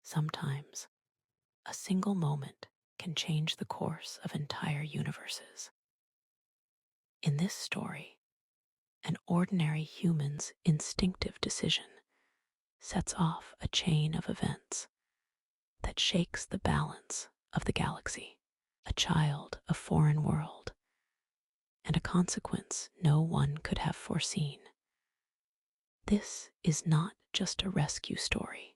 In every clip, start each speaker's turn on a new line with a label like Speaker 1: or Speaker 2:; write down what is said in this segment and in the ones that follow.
Speaker 1: Sometimes, a single moment can change the course of entire universes. In this story, an ordinary human's instinctive decision sets off a chain of events that shakes the balance of the galaxy, a child, a foreign world, and a consequence no one could have foreseen. This is not just a rescue story.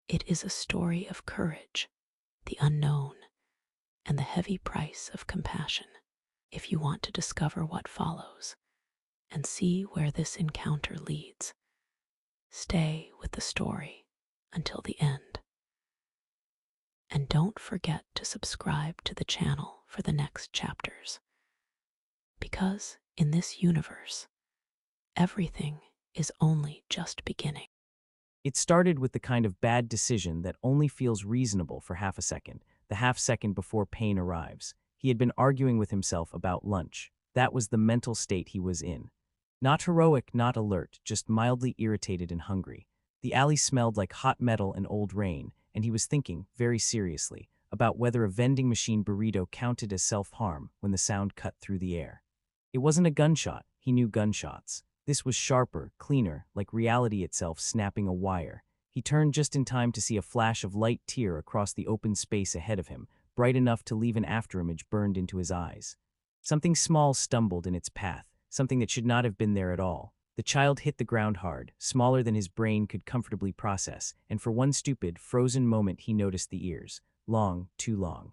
Speaker 1: It is a story of courage, the unknown, and the heavy price of compassion. If you want to discover what follows and see where this encounter leads, stay with the story until the end. And don't forget to subscribe to the channel for the next chapters. Because in this universe, everything is only just beginning.
Speaker 2: It started with the kind of bad decision that only feels reasonable for half a second, the half second before pain arrives. He had been arguing with himself about lunch. That was the mental state he was in. Not heroic, not alert, just mildly irritated and hungry. The alley smelled like hot metal and old rain, and he was thinking, very seriously, about whether a vending machine burrito counted as self-harm when the sound cut through the air. It wasn't a gunshot. He knew gunshots. This was sharper, cleaner, like reality itself snapping a wire. He turned just in time to see a flash of light tear across the open space ahead of him, bright enough to leave an afterimage burned into his eyes. Something small stumbled in its path, something that should not have been there at all. The child hit the ground hard, smaller than his brain could comfortably process, and for one stupid, frozen moment he noticed the ears. Long, too long.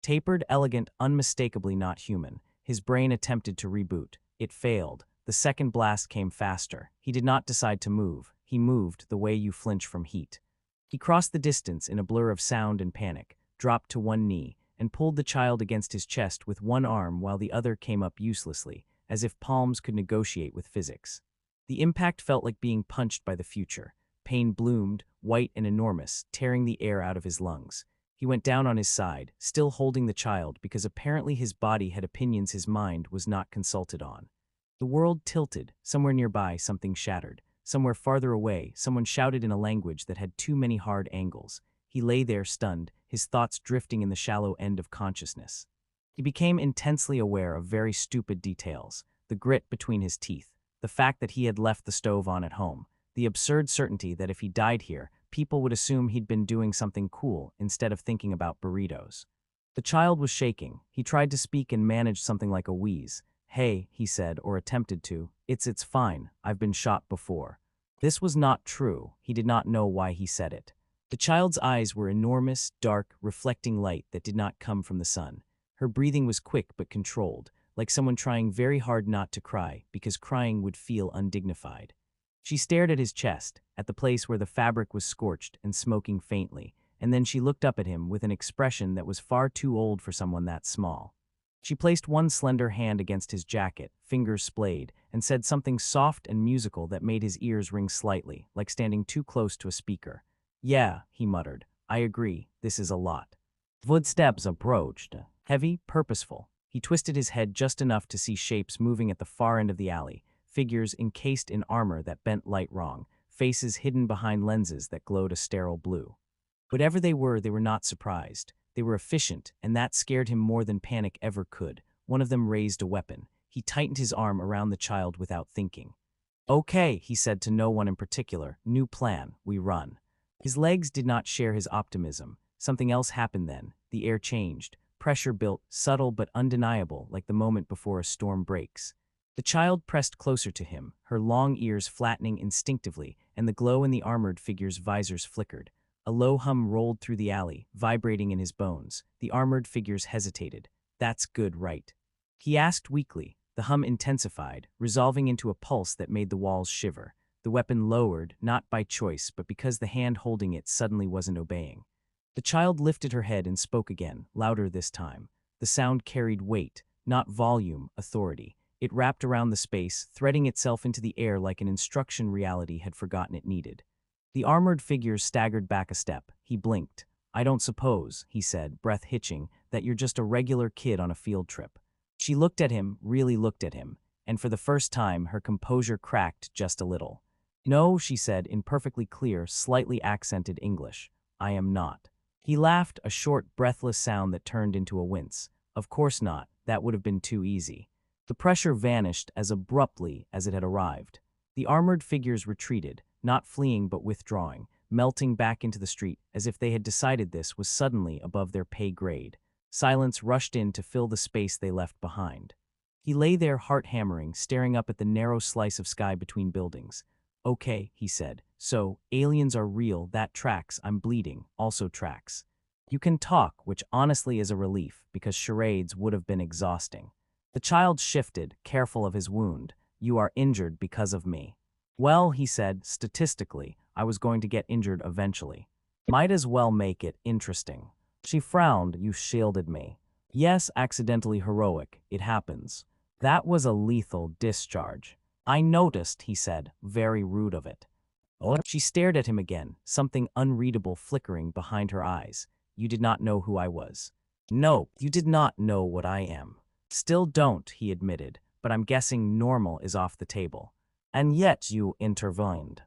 Speaker 2: Tapered, elegant, unmistakably not human. His brain attempted to reboot. It failed. The second blast came faster. He did not decide to move. He moved the way you flinch from heat. He crossed the distance in a blur of sound and panic, dropped to one knee, and pulled the child against his chest with one arm while the other came up uselessly, as if palms could negotiate with physics. The impact felt like being punched by the future. Pain bloomed, white and enormous, tearing the air out of his lungs. He went down on his side, still holding the child because apparently his body had opinions his mind was not consulted on. The world tilted. Somewhere nearby, something shattered. Somewhere farther away, someone shouted in a language that had too many hard angles. He lay there stunned, his thoughts drifting in the shallow end of consciousness. He became intensely aware of very stupid details, the grit between his teeth, the fact that he had left the stove on at home, the absurd certainty that if he died here, people would assume he'd been doing something cool instead of thinking about burritos. The child was shaking. He tried to speak and managed something like a wheeze. "Hey," he said, or attempted to. It's fine. I've been shot before." This was not true. He did not know why he said it. The child's eyes were enormous, dark, reflecting light that did not come from the sun. Her breathing was quick but controlled, like someone trying very hard not to cry, because crying would feel undignified. She stared at his chest, at the place where the fabric was scorched and smoking faintly, and then she looked up at him with an expression that was far too old for someone that small. She placed one slender hand against his jacket, fingers splayed, and said something soft and musical that made his ears ring slightly, like standing too close to a speaker. "Yeah," he muttered. "I agree. This is a lot." Footsteps approached, heavy, purposeful. He twisted his head just enough to see shapes moving at the far end of the alley, figures encased in armor that bent light wrong, faces hidden behind lenses that glowed a sterile blue. Whatever they were not surprised. They were efficient, and that scared him more than panic ever could. One of them raised a weapon. He tightened his arm around the child without thinking. "Okay," he said to no one in particular. "New plan. We run." His legs did not share his optimism. Something else happened then. The air changed. Pressure built, subtle but undeniable, like the moment before a storm breaks. The child pressed closer to him, her long ears flattening instinctively, and the glow in the armored figure's visors flickered. A low hum rolled through the alley, vibrating in his bones. The armored figures hesitated. "That's good, right?" He asked weakly. The hum intensified, resolving into a pulse that made the walls shiver. The weapon lowered, not by choice, but because the hand holding it suddenly wasn't obeying. The child lifted her head and spoke again, louder this time. The sound carried weight, not volume, authority. It wrapped around the space, threading itself into the air like an instruction reality had forgotten it needed. The armored figures staggered back a step. He blinked. "I don't suppose," he said, breath hitching, "that you're just a regular kid on a field trip." She looked at him, really looked at him, and for the first time her composure cracked just a little. "No," she said in perfectly clear, slightly accented English. I am not. He laughed, a short, breathless sound that turned into a wince. Of course not, that would have been too easy. The pressure vanished as abruptly as it had arrived. The armored figures retreated, not fleeing but withdrawing, melting back into the street as if they had decided this was suddenly above their pay grade. Silence rushed in to fill the space they left behind. He lay there heart-hammering, staring up at the narrow slice of sky between buildings. Okay, he said. So, aliens are real, that tracks, I'm bleeding, also tracks. You can talk, which honestly is a relief, because charades would have been exhausting. The child shifted, careful of his wound. You are injured because of me. Well, he said, statistically, I was going to get injured eventually. Might as well make it interesting. She frowned, you shielded me. Yes, accidentally heroic, it happens. That was a lethal discharge. I noticed, he said, very rude of it. She stared at him again, something unreadable flickering behind her eyes. You did not know who I was. No, you did not know what I am. Still don't, he admitted, but I'm guessing normal is off the table. And yet you intervened.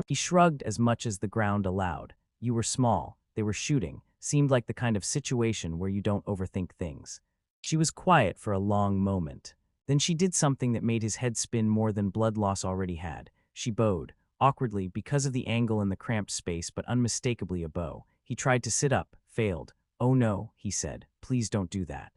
Speaker 2: He shrugged as much as the ground allowed. You were small, they were shooting, seemed like the kind of situation where you don't overthink things. She was quiet for a long moment. Then she did something that made his head spin more than blood loss already had. She bowed, awkwardly because of the angle and the cramped space, but unmistakably a bow. He tried to sit up, failed. Oh no, he said, please don't do that.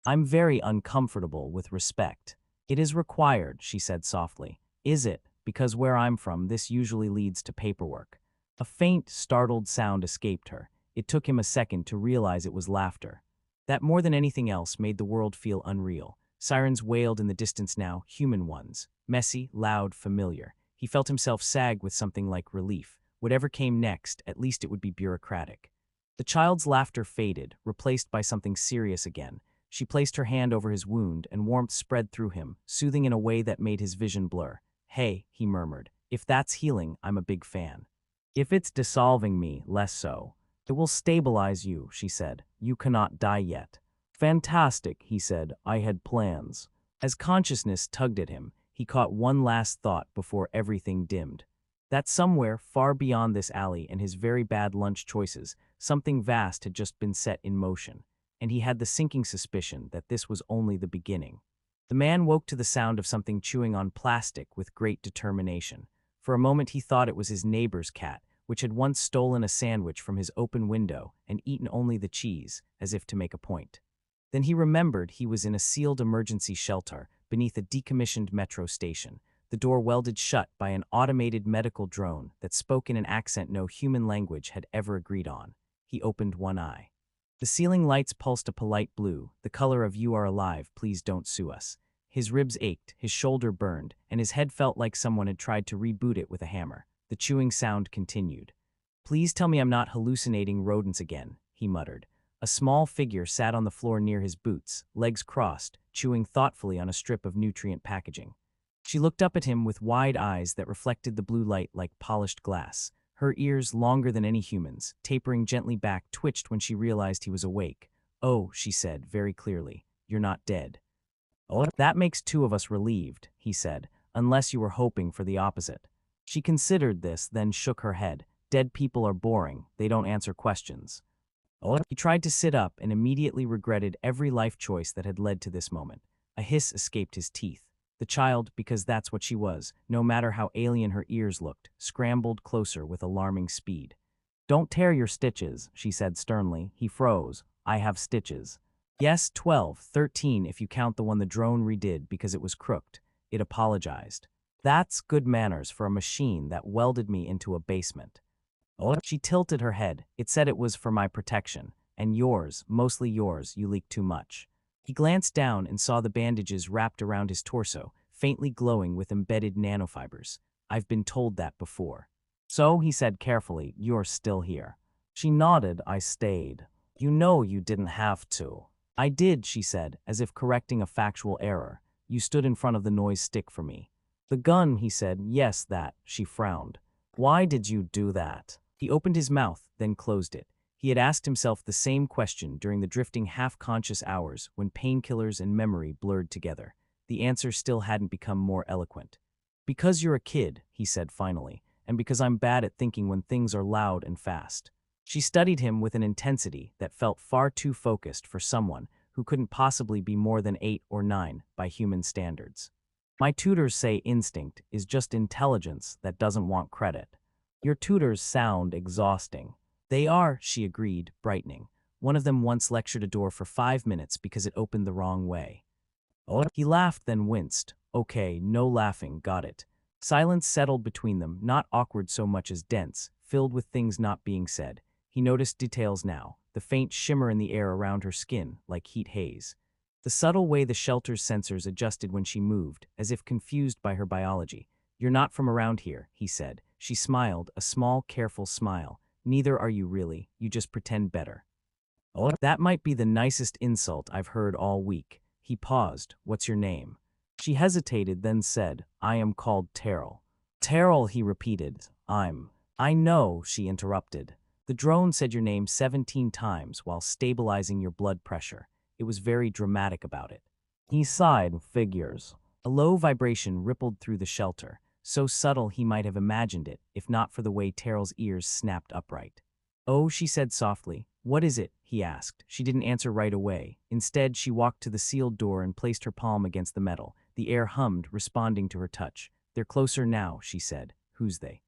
Speaker 2: I'm very uncomfortable with respect. It is required, she said softly. Is it? Because where I'm from, this usually leads to paperwork. A faint, startled sound escaped her. It took him a second to realize it was laughter. That more than anything else made the world feel unreal. Sirens wailed in the distance now, human ones. Messy, loud, familiar. He felt himself sag with something like relief. Whatever came next, at least it would be bureaucratic. The child's laughter faded, replaced by something serious again. She placed her hand over his wound, and warmth spread through him, soothing in a way that made his vision blur. Hey, he murmured. If that's healing, I'm a big fan. If it's dissolving me, less so. It will stabilize you, she said. You cannot die yet. Fantastic, he said. I had plans. As consciousness tugged at him, he caught one last thought before everything dimmed. That somewhere, far beyond this alley and his very bad lunch choices, something vast had just been set in motion, and he had the sinking suspicion that this was only the beginning. The man woke to the sound of something chewing on plastic with great determination. For a moment he thought it was his neighbor's cat, which had once stolen a sandwich from his open window and eaten only the cheese, as if to make a point. Then he remembered he was in a sealed emergency shelter beneath a decommissioned metro station, the door welded shut by an automated medical drone that spoke in an accent no human language had ever agreed on. He opened one eye. The ceiling lights pulsed a polite blue, the color of "You are alive, please don't sue us." His ribs ached, his shoulder burned, and his head felt like someone had tried to reboot it with a hammer. The chewing sound continued. Please tell me I'm not hallucinating rodents again, he muttered. A small figure sat on the floor near his boots, legs crossed, chewing thoughtfully on a strip of nutrient packaging. She looked up at him with wide eyes that reflected the blue light like polished glass. Her ears, longer than any human's, tapering gently back, twitched when she realized he was awake. Oh, she said, very clearly, you're not dead. Oh, that makes two of us relieved, he said, unless you were hoping for the opposite. She considered this, then shook her head. Dead people are boring, they don't answer questions. He tried to sit up and immediately regretted every life choice that had led to this moment. A hiss escaped his teeth. The child, because that's what she was, no matter how alien her ears looked, scrambled closer with alarming speed. Don't tear your stitches, she said sternly. He froze. I have stitches. Yes, 12, 13 if you count the one the drone redid because it was crooked. It apologized. That's good manners for a machine that welded me into a basement. She tilted her head. It said it was for my protection. And yours, mostly yours, you leak too much. He glanced down and saw the bandages wrapped around his torso, faintly glowing with embedded nanofibers. I've been told that before. So, he said carefully, you're still here. She nodded. I stayed. You know you didn't have to. I did, she said, as if correcting a factual error. You stood in front of the noise stick for me. The gun, he said. Yes, that. She frowned. Why did you do that? He opened his mouth, then closed it. He had asked himself the same question during the drifting half-conscious hours when painkillers and memory blurred together. The answer still hadn't become more eloquent. Because you're a kid, he said finally, and because I'm bad at thinking when things are loud and fast. She studied him with an intensity that felt far too focused for someone who couldn't possibly be more than 8 or 9 by human standards. My tutors say instinct is just intelligence that doesn't want credit. Your tutors sound exhausting. They are, she agreed, brightening. One of them once lectured a door for 5 minutes because it opened the wrong way. He laughed, then winced. Okay, no laughing, got it. Silence settled between them, not awkward so much as dense, filled with things not being said. He noticed details now, the faint shimmer in the air around her skin, like heat haze. The subtle way the shelter's sensors adjusted when she moved, as if confused by her biology. You're not from around here, he said. She smiled, a small, careful smile. Neither are you really, you just pretend better. That might be the nicest insult I've heard all week. He paused. What's your name? She hesitated, then said, I am called Terrell. Terrell, he repeated. I know, she interrupted. The drone said your name 17 times while stabilizing your blood pressure. It was very dramatic about it. He sighed. Figures. A low vibration rippled through the shelter, so subtle he might have imagined it, if not for the way Terrell's ears snapped upright. Oh, she said softly. What is it? He asked. She didn't answer right away. Instead, she walked to the sealed door and placed her palm against the metal. The air hummed, responding to her touch. They're closer now, she said. Who's they?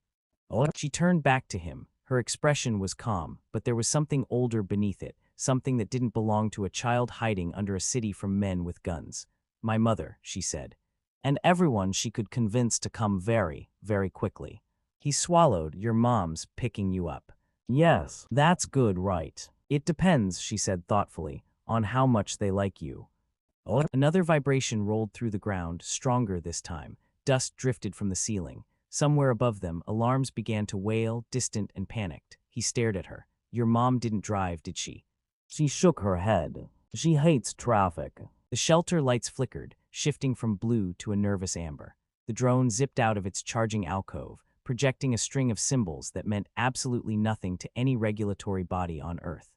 Speaker 2: She turned back to him. Her expression was calm, but there was something older beneath it, something that didn't belong to a child hiding under a city from men with guns. My mother, she said. And everyone she could convince to come very, very quickly. He swallowed. Your mom's picking you up. Yes, that's good, right? It depends, she said thoughtfully, on how much they like you. Another vibration rolled through the ground, stronger this time. Dust drifted from the ceiling. Somewhere above them, alarms began to wail, distant and panicked. He stared at her. Your mom didn't drive, did she? She shook her head. She hates traffic. The shelter lights flickered, shifting from blue to a nervous amber. The drone zipped out of its charging alcove, projecting a string of symbols that meant absolutely nothing to any regulatory body on Earth.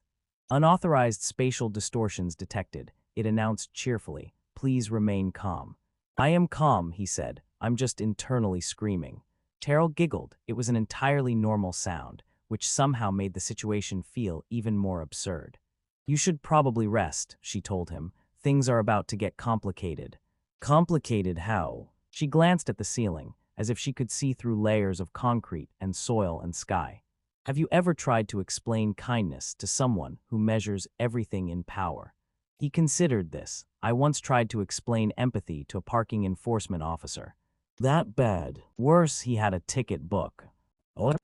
Speaker 2: Unauthorized spatial distortions detected. It announced cheerfully, please remain calm. I am calm, he said. I'm just internally screaming. Terrell giggled. It was an entirely normal sound, which somehow made the situation feel even more absurd. You should probably rest, she told him. Things are about to get complicated. Complicated how? She glanced at the ceiling, as if she could see through layers of concrete and soil and sky. Have you ever tried to explain kindness to someone who measures everything in power? He considered this. I once tried to explain empathy to a parking enforcement officer. That bad. Worse, he had a ticket book.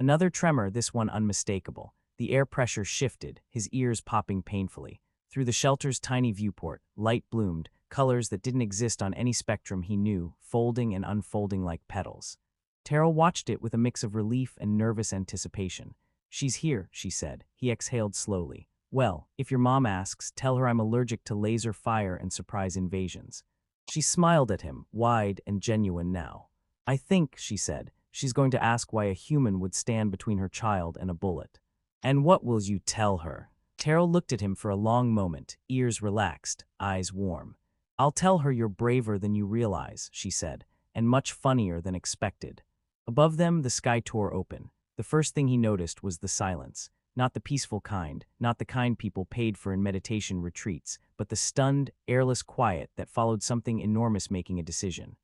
Speaker 2: Another tremor, this one unmistakable. The air pressure shifted, his ears popping painfully. Through the shelter's tiny viewport, light bloomed, colors that didn't exist on any spectrum he knew, folding and unfolding like petals. Terrell watched it with a mix of relief and nervous anticipation. She's here, she said. He exhaled slowly. Well, if your mom asks, tell her I'm allergic to laser fire and surprise invasions. She smiled at him, wide and genuine now. I think, she said, she's going to ask why a human would stand between her child and a bullet. And what will you tell her? Terrell looked at him for a long moment, ears relaxed, eyes warm. I'll tell her you're braver than you realize, she said, and much funnier than expected. Above them, the sky tore open. The first thing he noticed was the silence. Not the peaceful kind, not the kind people paid for in meditation retreats, but the stunned, airless quiet that followed something enormous making a decision.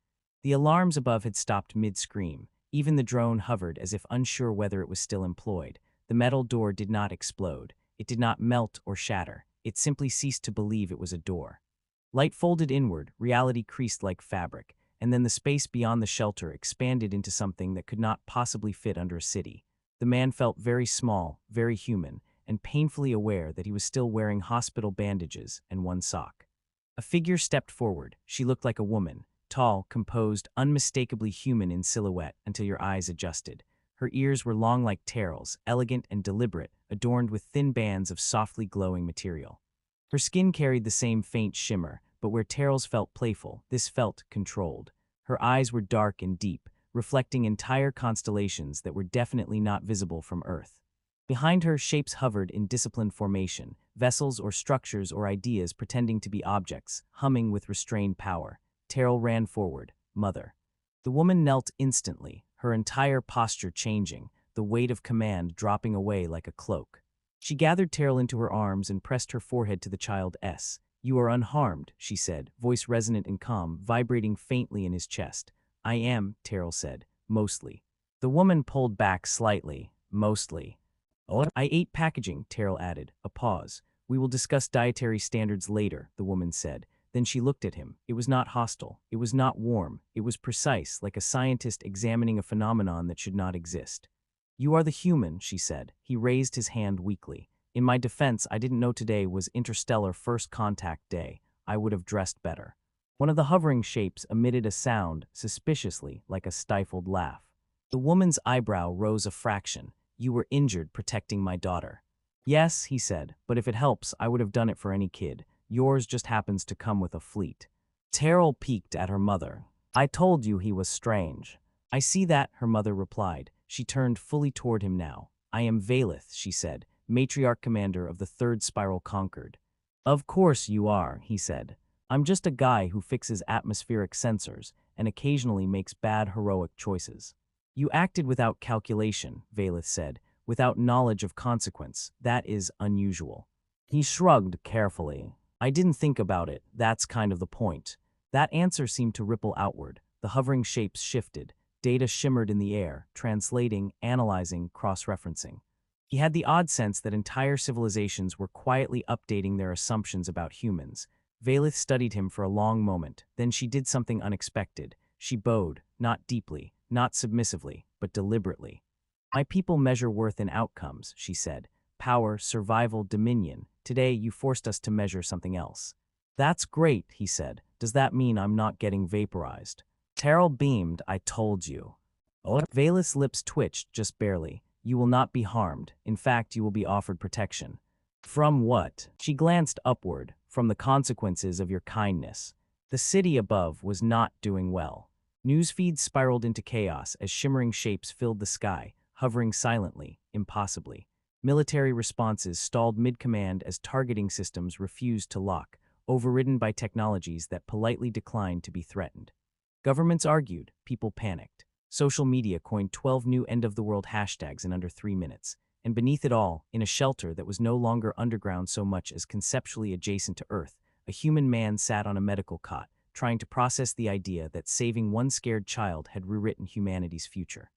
Speaker 2: The alarms above had stopped mid-scream. Even the drone hovered as if unsure whether it was still employed. The metal door did not explode. It did not melt or shatter. It simply ceased to believe it was a door. Light folded inward, reality creased like fabric, and then the space beyond the shelter expanded into something that could not possibly fit under a city. The man felt very small, very human, and painfully aware that he was still wearing hospital bandages and one sock. A figure stepped forward. She looked like a woman, tall, composed, unmistakably human in silhouette until your eyes adjusted. Her ears were long like Terrell's, elegant and deliberate, adorned with thin bands of softly glowing material. Her skin carried the same faint shimmer, but where Terrell's felt playful, this felt controlled. Her eyes were dark and deep, reflecting entire constellations that were definitely not visible from Earth. Behind her, shapes hovered in disciplined formation, vessels or structures or ideas pretending to be objects, humming with restrained power. Terrell ran forward. Mother. The woman knelt instantly, her entire posture changing, the weight of command dropping away like a cloak. She gathered Terrell into her arms and pressed her forehead to the child's. "You are unharmed," she said, voice resonant and calm, vibrating faintly in his chest. "I am," Terrell said, "mostly." The woman pulled back slightly. "Mostly." "Oh, I ate packaging," Terrell added. A pause. "We will discuss dietary standards later," the woman said. Then she looked at him. It was not hostile. It was not warm. It was precise, like a scientist examining a phenomenon that should not exist. "You are the human," she said. He raised his hand weakly. "In my defense, I didn't know today was Interstellar First Contact Day. I would have dressed better." One of the hovering shapes emitted a sound, suspiciously, like a stifled laugh. The woman's eyebrow rose a fraction. "You were injured protecting my daughter." "Yes," he said, "but if it helps, I would have done it for any kid. Yours just happens to come with a fleet." Terrell peeked at her mother. "I told you he was strange." "I see that," her mother replied. She turned fully toward him now. "I am FiHFY," she said, matriarch commander of the Third Spiral Concord. "Of course you are," he said. "I'm just a guy who fixes atmospheric sensors and occasionally makes bad heroic choices." "You acted without calculation," FiHFY said, "without knowledge of consequence. That is unusual." He shrugged carefully. "I didn't think about it. That's kind of the point." That answer seemed to ripple outward. The hovering shapes shifted. Data shimmered in the air, translating, analyzing, cross-referencing. He had the odd sense that entire civilizations were quietly updating their assumptions about humans. FiHFY studied him for a long moment. Then she did something unexpected. She bowed, not deeply, not submissively, but deliberately. "My people measure worth in outcomes," she said. "Power, survival, dominion. Today you forced us to measure something else." "That's great," he said. "Does that mean I'm not getting vaporized?" Terrell beamed. "I told you." Oh. FiHFY's lips twitched just barely. "You will not be harmed. In fact, you will be offered protection." "From what?" She glanced upward. "From the consequences of your kindness." The city above was not doing well. News feeds spiraled into chaos as shimmering shapes filled the sky, hovering silently, impossibly. Military responses stalled mid-command as targeting systems refused to lock, overridden by technologies that politely declined to be threatened. Governments argued, people panicked. Social media coined 12 new end-of-the-world hashtags in under 3 minutes. And beneath it all, in a shelter that was no longer underground so much as conceptually adjacent to Earth, a human man sat on a medical cot, trying to process the idea that saving one scared child had rewritten humanity's future.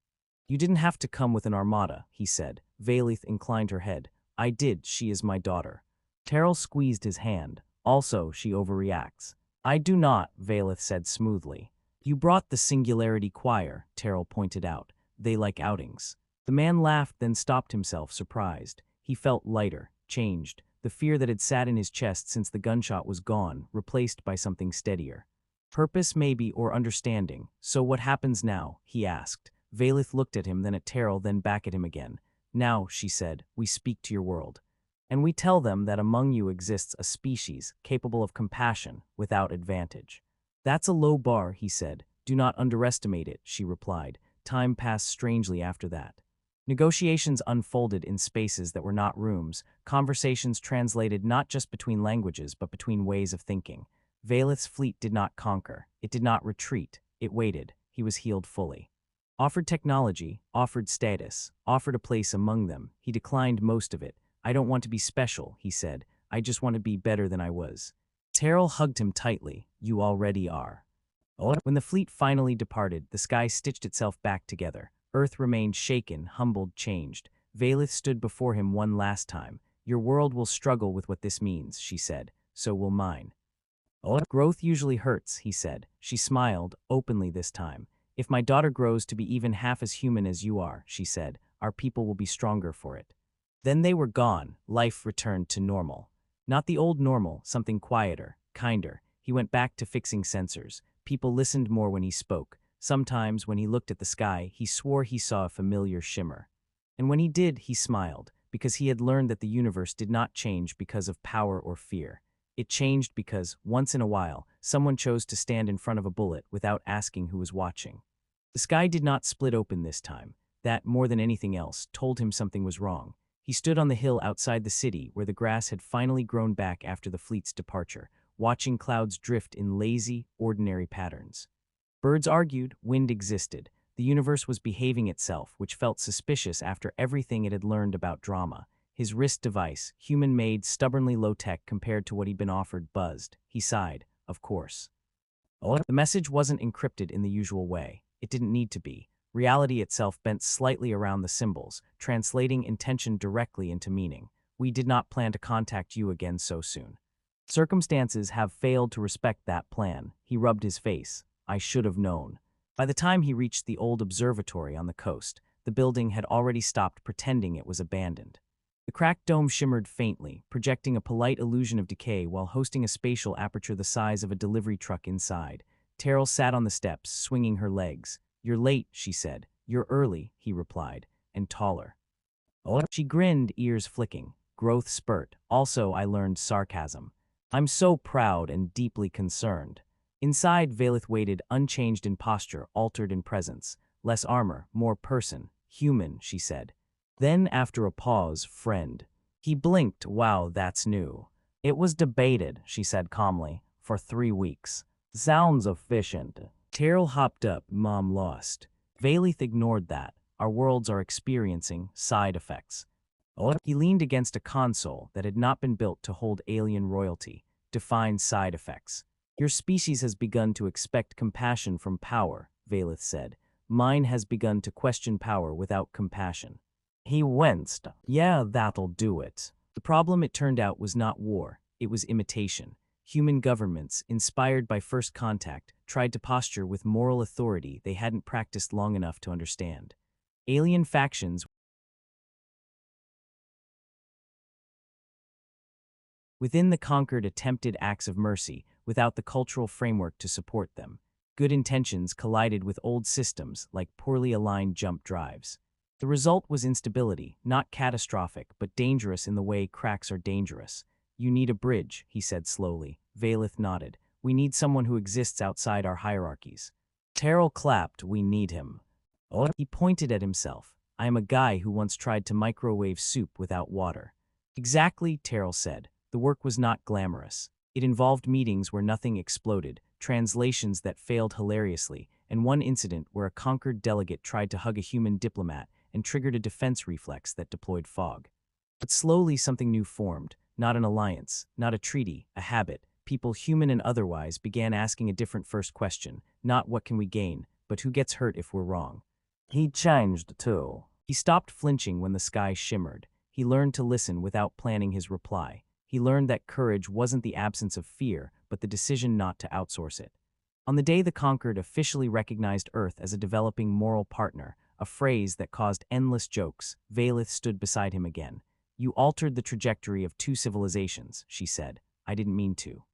Speaker 2: "You didn't have to come with an armada," he said. FiHFY inclined her head. "I did. She is my daughter." Terrell squeezed his hand. "Also, she overreacts." "I do not," FiHFY said smoothly. "You brought the Singularity Choir," Terrell pointed out. "They like outings." The man laughed, then stopped himself, surprised. He felt lighter, changed. The fear that had sat in his chest since the gunshot was gone, replaced by something steadier. "Purpose, maybe, or understanding. So what happens now?" he asked. FiHFY looked at him, then at Terrell, then back at him again. "Now," she said, "we speak to your world. And we tell them that among you exists a species capable of compassion without advantage." "That's a low bar," he said. "Do not underestimate it," she replied. Time passed strangely after that. Negotiations unfolded in spaces that were not rooms, conversations translated not just between languages but between ways of thinking. FiHFY's fleet did not conquer. It did not retreat. It waited. He was healed fully. Offered technology, offered status, offered a place among them. He declined most of it. "I don't want to be special," he said. "I just want to be better than I was." Terrell hugged him tightly. "You already are." When the fleet finally departed, the sky stitched itself back together. Earth remained shaken, humbled, changed. FiHFY stood before him one last time. "Your world will struggle with what this means," she said. "So will mine." "Growth usually hurts," he said. She smiled, openly this time. "If my daughter grows to be even half as human as you are," she said, "our people will be stronger for it." Then they were gone. Life returned to normal. Not the old normal, something quieter, kinder. He went back to fixing sensors. People listened more when he spoke. Sometimes, when he looked at the sky, he swore he saw a familiar shimmer. And when he did, he smiled, because he had learned that the universe did not change because of power or fear. It changed because, once in a while, someone chose to stand in front of a bullet without asking who was watching. The sky did not split open this time. That, more than anything else, told him something was wrong. He stood on the hill outside the city where the grass had finally grown back after the fleet's departure, watching clouds drift in lazy, ordinary patterns. Birds argued, wind existed. The universe was behaving itself, which felt suspicious after everything it had learned about drama. His wrist device, human-made, stubbornly low-tech compared to what he'd been offered, buzzed. He sighed. Of course. The message wasn't encrypted in the usual way. It didn't need to be. Reality itself bent slightly around the symbols, translating intention directly into meaning. We did not plan to contact you again so soon. Circumstances have failed to respect that plan. He rubbed his face. I should have known. By the time he reached the old observatory on the coast, the building had already stopped pretending it was abandoned. The cracked dome shimmered faintly, projecting a polite illusion of decay while hosting a spatial aperture the size of a delivery truck inside. Terrell sat on the steps, swinging her legs. You're late, she said. You're early, he replied, and taller. She grinned, ears flicking. Growth spurt. Also, I learned sarcasm. I'm so proud and deeply concerned. Inside, Valeth waited, unchanged in posture, altered in presence. Less armor, more person. Human, she said. Then, after a pause, friend. He blinked. Wow, that's new. It was debated, she said calmly, for 3 weeks. Sounds efficient. Terrell hopped up, Mom lost. Valeth ignored that. Our worlds are experiencing side effects. He leaned against a console that had not been built to hold alien royalty. Defined side effects. Your species has begun to expect compassion from power, Valeth said. Mine has begun to question power without compassion. He winced. Yeah, that'll do it. The problem, it turned out, was not war. It was imitation. Human governments, inspired by first contact, tried to posture with moral authority they hadn't practiced long enough to understand. Alien factions within the conquered attempted acts of mercy without the cultural framework to support them. Good intentions collided with old systems like poorly aligned jump drives. The result was instability, not catastrophic, but dangerous in the way cracks are dangerous. You need a bridge, he said slowly. Valeth nodded. We need someone who exists outside our hierarchies. Terrell clapped. We need him. He pointed at himself. I am a guy who once tried to microwave soup without water. Exactly, Terrell said. The work was not glamorous. It involved meetings where nothing exploded, translations that failed hilariously, and one incident where a conquered delegate tried to hug a human diplomat and triggered a defense reflex that deployed fog. But slowly something new formed. Not an alliance, not a treaty, a habit. People, human and otherwise, began asking a different first question. Not what can we gain, but who gets hurt if we're wrong. He changed, too. He stopped flinching when the sky shimmered. He learned to listen without planning his reply. He learned that courage wasn't the absence of fear, but the decision not to outsource it. On the day the Conquered officially recognized Earth as a developing moral partner, a phrase that caused endless jokes, Valeth stood beside him again. You altered the trajectory of 2 civilizations, she said. I didn't mean to.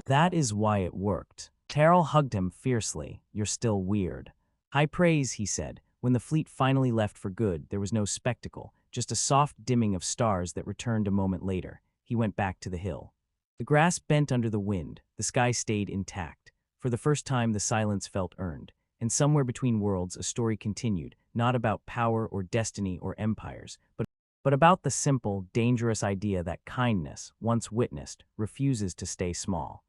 Speaker 2: That is why it worked. Terrell hugged him fiercely. You're still weird. High praise, he said. When the fleet finally left for good, there was no spectacle, just a soft dimming of stars that returned a moment later. He went back to the hill. The grass bent under the wind. The sky stayed intact. For the first time, the silence felt earned. And somewhere between worlds, a story continued, not about power or destiny or empires, but about the simple, dangerous idea that kindness, once witnessed, refuses to stay small.